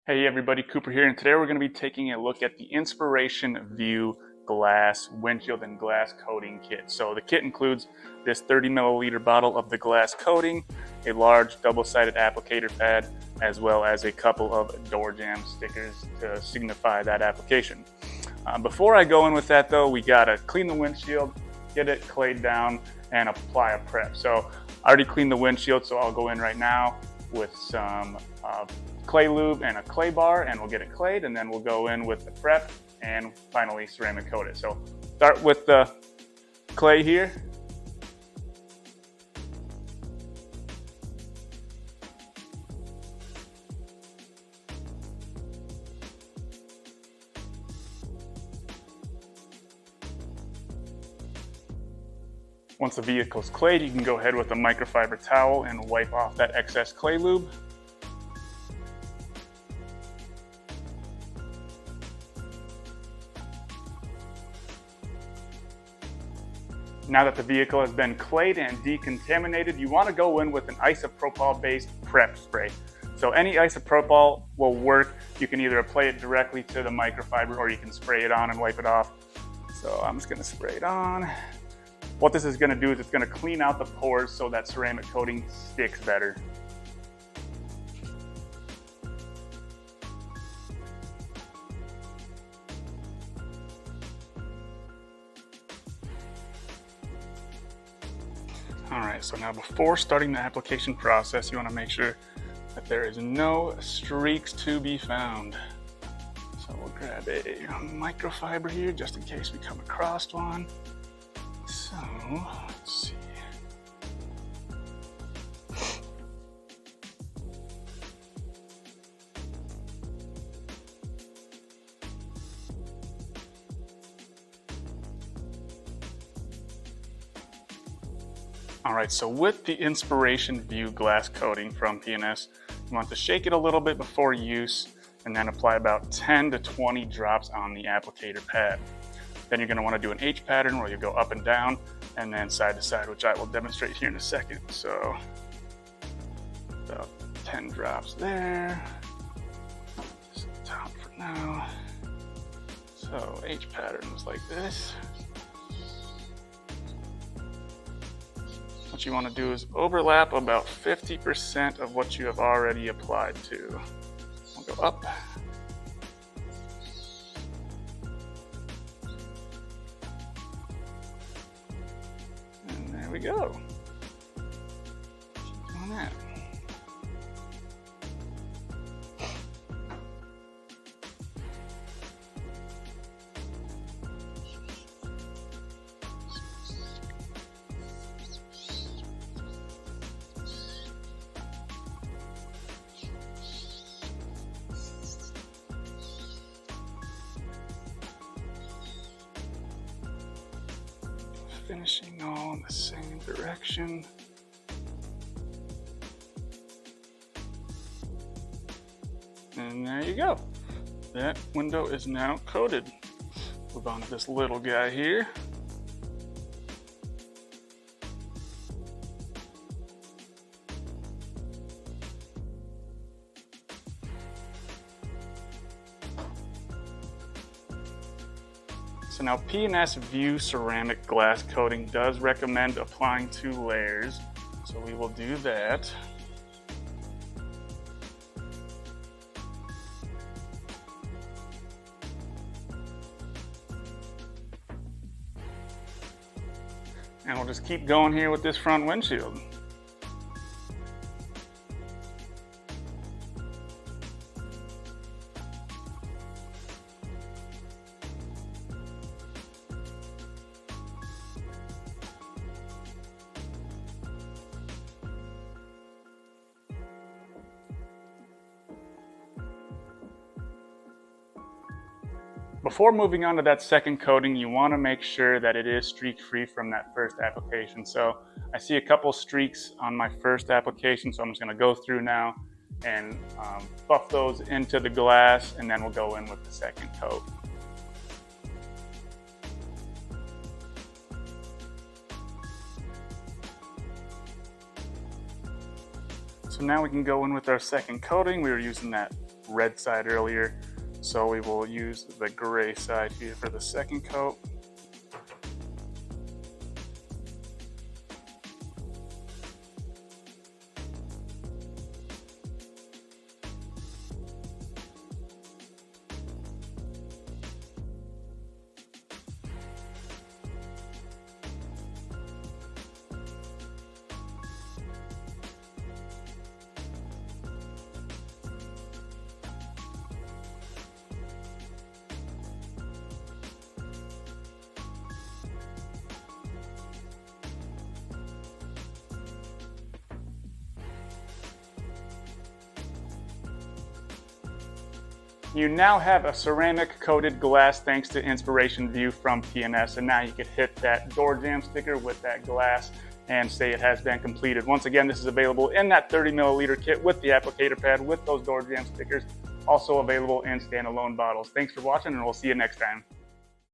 Hey everybody, Cooper here, and today we're going to be taking a look at the Inspiration Vue glass windshield and glass coating kit. So the kit includes this 30 milliliter bottle of the glass coating, a large double-sided applicator pad, as well as a couple of door jamb stickers to signify that application. Before I go in with that though, we got to clean the windshield, get it clayed down, and apply a prep. So I already cleaned the windshield, so I'll go in right now with some clay lube and a clay bar, and we'll get it clayed, and then we'll go in with the prep and finally ceramic coat it. So start with the clay here. Once the vehicle's clayed, you can go ahead with a microfiber towel and wipe off that excess clay lube. Now that the vehicle has been clayed and decontaminated, you want to go in with an isopropyl-based prep spray. So any isopropyl will work. You can either apply it directly to the microfiber or you can spray it on and wipe it off. So I'm just going to spray it on. What this is going to do is it's going to clean out the pores so that ceramic coating sticks better. Alright, so now before starting the application process, you want to make sure that there is no streaks to be found. So we'll grab a microfiber here just in case we come across one. So, let's see. Alright, so with the Inspiration Vue glass coating from P&S, you want to shake it a little bit before use and then apply about 10 to 20 drops on the applicator pad. Then you're going to want to do an H pattern where you go up and down and then side to side, which I will demonstrate here in a second. So about 10 drops there. Just top for now. So H pattern was like this. What you want to do is overlap about 50% of what you have already applied to. We'll go up. And there we go. Keep doing that. Finishing all in the same direction. And there you go. That window is now coated. Move on to this little guy here. So now P&S Vue ceramic glass coating does recommend applying 2 layers, so we will do that. And we'll just keep going here with this front windshield. Before moving on to that second coating, you want to make sure that it is streak-free from that first application. So I see a couple streaks on my first application, so I'm just going to go through now and buff those into the glass, and then we'll go in with the second coat. So now we can go in with our second coating. We were using that red side earlier. So we will use the gray side here for the second coat. You now have a ceramic coated glass thanks to Inspiration Vue from TNS, and now you can hit that door jamb sticker with that glass and say it has been completed. Once again, this is available in that 30 milliliter kit with the applicator pad with those door jamb stickers, also available in standalone bottles. Thanks for watching, and we'll see you next time.